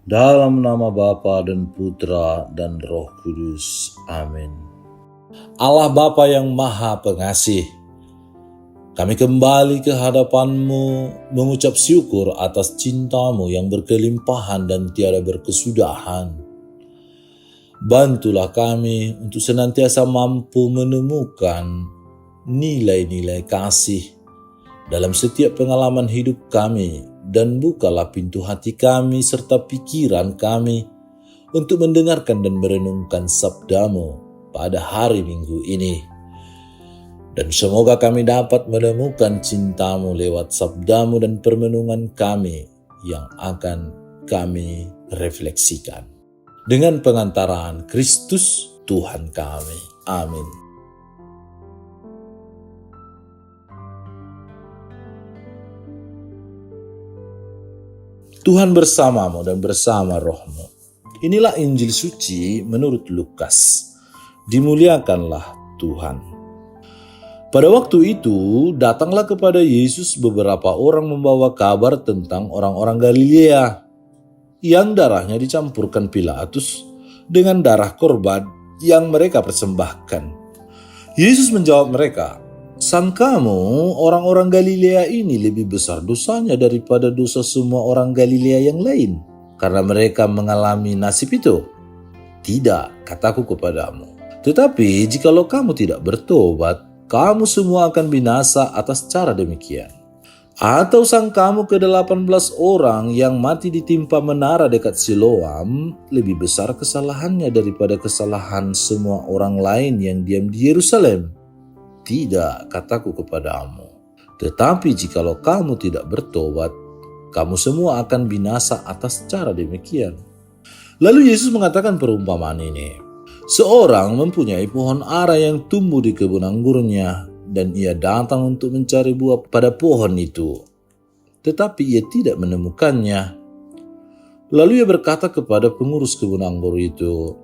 Dalam nama Bapa dan Putra dan Roh Kudus. Amin. Allah Bapa yang Maha Pengasih, kami kembali ke hadapan-Mu mengucap syukur atas cinta-Mu yang berkelimpahan dan tiada berkesudahan. Bantulah kami untuk senantiasa mampu menemukan nilai-nilai kasih dalam setiap pengalaman hidup kami, dan bukalah pintu hati kami serta pikiran kami untuk mendengarkan dan merenungkan sabda-Mu pada hari Minggu ini. Dan semoga kami dapat menemukan cinta-Mu lewat sabda-Mu dan permenungan kami yang akan kami refleksikan. Dengan pengantaran Kristus Tuhan kami. Amin. Tuhan bersamamu dan bersama rohmu. Inilah Injil suci menurut Lukas. Dimuliakanlah Tuhan. Pada waktu itu, datanglah kepada Yesus beberapa orang membawa kabar tentang orang-orang Galilea yang darahnya dicampurkan Pilatus dengan darah korban yang mereka persembahkan. Yesus menjawab mereka, "Sangkamu orang-orang Galilea ini lebih besar dosanya daripada dosa semua orang Galilea yang lain, karena mereka mengalami nasib itu? Tidak, kataku kepadamu. Tetapi jikalau kamu tidak bertobat, kamu semua akan binasa atas cara demikian. Atau sangkamu ke-18 orang yang mati ditimpa menara dekat Siloam lebih besar kesalahannya daripada kesalahan semua orang lain yang diam di Yerusalem? Tidak, kataku kepadamu. Tetapi jikalau kamu tidak bertobat, kamu semua akan binasa atas cara demikian." Lalu Yesus mengatakan perumpamaan ini. Seorang mempunyai pohon ara yang tumbuh di kebun anggurnya, dan ia datang untuk mencari buah pada pohon itu. Tetapi ia tidak menemukannya. Lalu ia berkata kepada pengurus kebun anggur itu,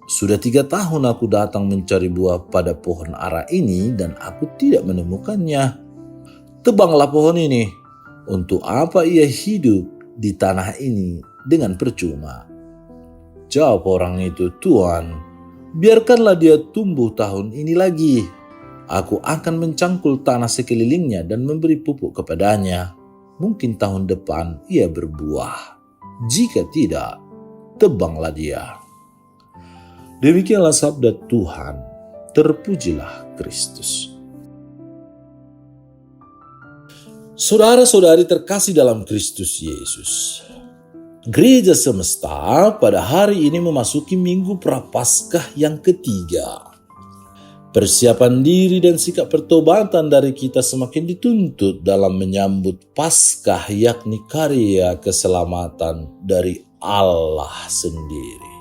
"Sudah 3 tahun aku datang mencari buah pada pohon ara ini dan aku tidak menemukannya. Tebanglah pohon ini. Untuk apa ia hidup di tanah ini dengan percuma?" Jawab orang itu, "Tuan, biarkanlah dia tumbuh tahun ini lagi. Aku akan mencangkul tanah sekelilingnya dan memberi pupuk kepadanya. Mungkin tahun depan ia berbuah. Jika tidak, tebanglah dia." Demikianlah sabda Tuhan. Terpujilah Kristus. Saudara-saudari terkasih dalam Kristus Yesus, Gereja Semesta pada hari ini memasuki Minggu Prapaskah yang ketiga. Persiapan diri dan sikap pertobatan dari kita semakin dituntut dalam menyambut Paskah, yakni karya keselamatan dari Allah sendiri.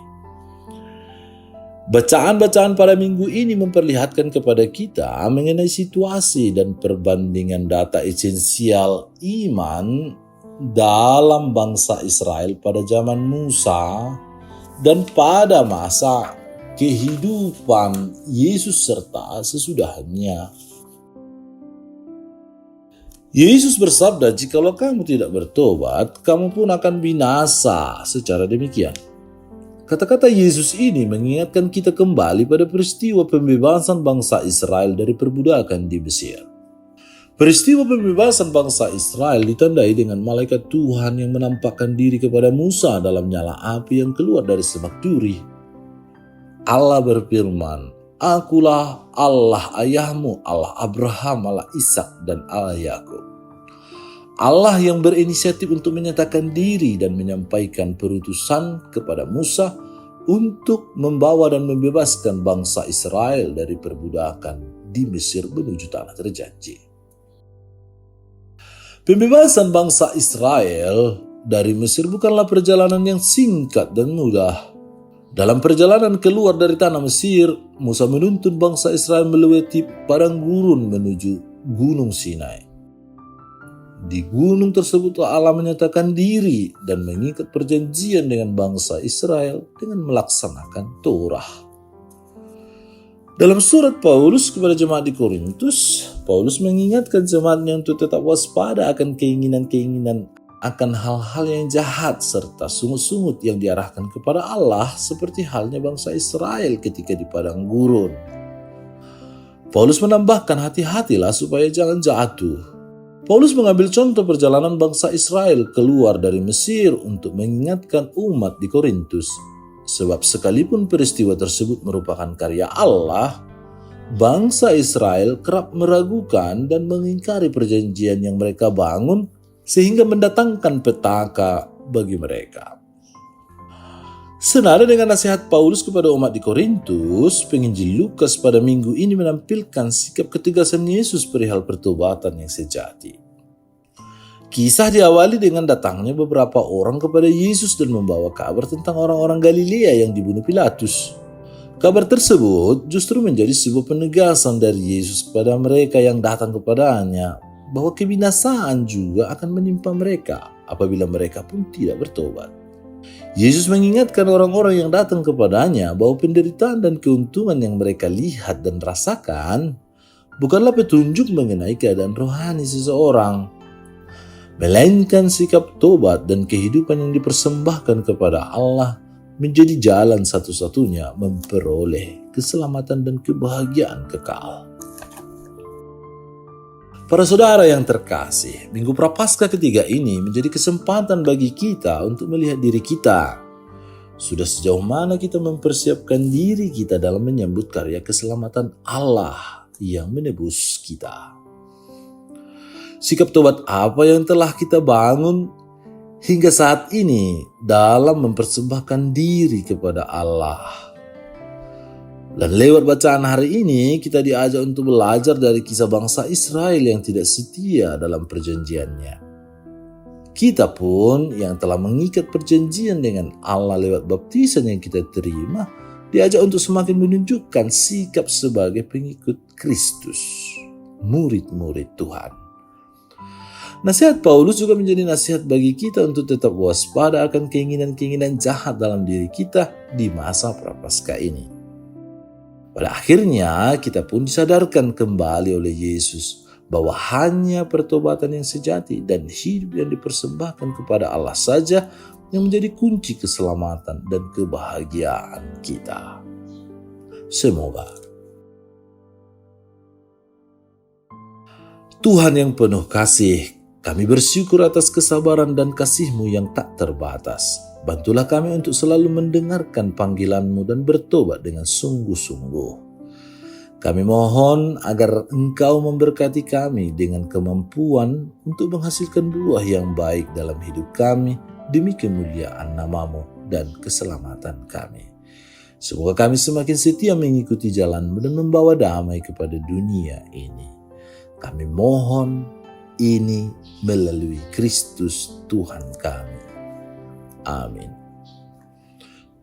Bacaan-bacaan pada minggu ini memperlihatkan kepada kita mengenai situasi dan perbandingan data esensial iman dalam bangsa Israel pada zaman Musa dan pada masa kehidupan Yesus serta sesudahnya. Yesus bersabda, "Jikalau kamu tidak bertobat, kamu pun akan binasa." Secara demikian, kata-kata Yesus ini mengingatkan kita kembali pada peristiwa pembebasan bangsa Israel dari perbudakan di Mesir. Peristiwa pembebasan bangsa Israel ditandai dengan malaikat Tuhan yang menampakkan diri kepada Musa dalam nyala api yang keluar dari semak duri. Allah berfirman, "Akulah Allah ayahmu, Allah Abraham, Allah Ishak, dan Allah Yakub." Allah yang berinisiatif untuk menyatakan diri dan menyampaikan perutusan kepada Musa untuk membawa dan membebaskan bangsa Israel dari perbudakan di Mesir menuju tanah terjanji. Pembebasan bangsa Israel dari Mesir bukanlah perjalanan yang singkat dan mudah. Dalam perjalanan keluar dari tanah Mesir, Musa menuntun bangsa Israel melewati padang gurun menuju Gunung Sinai. Di gunung tersebutlah Allah menyatakan diri dan mengikat perjanjian dengan bangsa Israel dengan melaksanakan Torah. Dalam surat Paulus kepada jemaat di Korintus, Paulus mengingatkan jemaatnya untuk tetap waspada akan keinginan-keinginan akan hal-hal yang jahat serta sungut-sungut yang diarahkan kepada Allah seperti halnya bangsa Israel ketika di padang gurun. Paulus menambahkan, hati-hatilah supaya jangan jatuh. Paulus mengambil contoh perjalanan bangsa Israel keluar dari Mesir untuk mengingatkan umat di Korintus. Sebab sekalipun peristiwa tersebut merupakan karya Allah, bangsa Israel kerap meragukan dan mengingkari perjanjian yang mereka bangun sehingga mendatangkan petaka bagi mereka. Senada dengan nasihat Paulus kepada umat di Korintus, penginjil Lukas pada minggu ini menampilkan sikap ketegasan Yesus perihal pertobatan yang sejati. Kisah diawali dengan datangnya beberapa orang kepada Yesus dan membawa kabar tentang orang-orang Galilea yang dibunuh Pilatus. Kabar tersebut justru menjadi sebuah penegasan dari Yesus kepada mereka yang datang kepadanya bahwa kebinasaan juga akan menimpa mereka apabila mereka pun tidak bertobat. Yesus mengingatkan orang-orang yang datang kepadanya bahwa penderitaan dan keuntungan yang mereka lihat dan rasakan bukanlah petunjuk mengenai keadaan rohani seseorang, melainkan sikap tobat dan kehidupan yang dipersembahkan kepada Allah menjadi jalan satu-satunya memperoleh keselamatan dan kebahagiaan kekal. Para saudara yang terkasih, Minggu Prapaskah ketiga ini menjadi kesempatan bagi kita untuk melihat diri kita. Sudah sejauh mana kita mempersiapkan diri kita dalam menyambut karya keselamatan Allah yang menebus kita? Sikap tobat apa yang telah kita bangun hingga saat ini dalam mempersembahkan diri kepada Allah? Dan lewat bacaan hari ini kita diajak untuk belajar dari kisah bangsa Israel yang tidak setia dalam perjanjiannya. Kita pun yang telah mengikat perjanjian dengan Allah lewat baptisan yang kita terima, diajak untuk semakin menunjukkan sikap sebagai pengikut Kristus, murid-murid Tuhan. Nasihat Paulus juga menjadi nasihat bagi kita untuk tetap waspada akan keinginan-keinginan jahat dalam diri kita di masa Prapaskah ini. Pada akhirnya kita pun disadarkan kembali oleh Yesus bahwa hanya pertobatan yang sejati dan hidup yang dipersembahkan kepada Allah saja yang menjadi kunci keselamatan dan kebahagiaan kita. Semoga Tuhan yang penuh kasih, kami bersyukur atas kesabaran dan kasih-Mu yang tak terbatas. Bantulah kami untuk selalu mendengarkan panggilan-Mu dan bertobat dengan sungguh-sungguh. Kami mohon agar Engkau memberkati kami dengan kemampuan untuk menghasilkan buah yang baik dalam hidup kami demi kemuliaan nama-Mu dan keselamatan kami. Semoga kami semakin setia mengikuti jalan-Mu dan membawa damai kepada dunia ini. Kami mohon ini melalui Kristus Tuhan kami. Amin.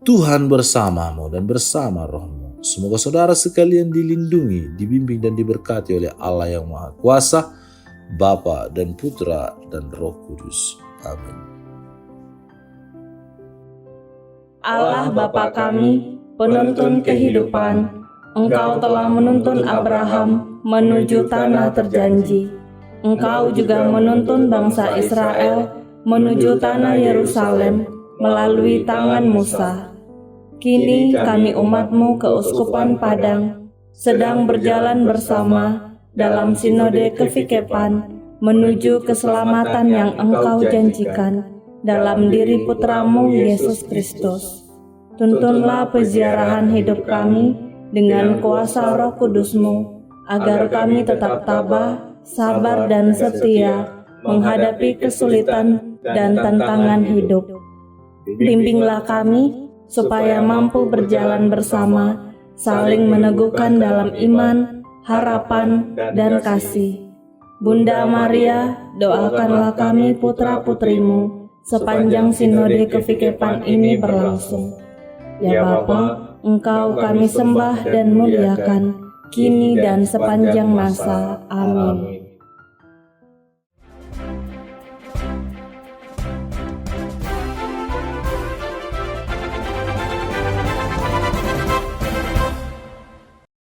Tuhan bersamamu dan bersama rohmu. Semoga saudara sekalian dilindungi, dibimbing dan diberkati oleh Allah yang Maha Kuasa, Bapa dan Putra dan Roh Kudus. Amin. Allah Bapa kami, penuntun kehidupan, Engkau telah menuntun Abraham menuju tanah terjanji. Engkau juga menuntun bangsa Israel menuju tanah Yerusalem melalui tangan Musa. Kini kami umat-Mu keuskupan Padang sedang berjalan bersama dalam sinode kefikepan menuju keselamatan yang Engkau janjikan dalam diri Putra-Mu Yesus Kristus. Tuntunlah peziarahan hidup kami dengan kuasa Roh Kudus-Mu, agar kami tetap tabah, sabar dan setia menghadapi kesulitan dan tantangan hidup. Bimbinglah kami supaya mampu berjalan bersama, saling meneguhkan dalam iman, harapan, dan kasih. Bunda Maria, doakanlah kami putra-putrimu sepanjang sinode kefikepan ini berlangsung. Ya Bapa, Engkau kami sembah dan muliakan, kini dan sepanjang masa. Amin.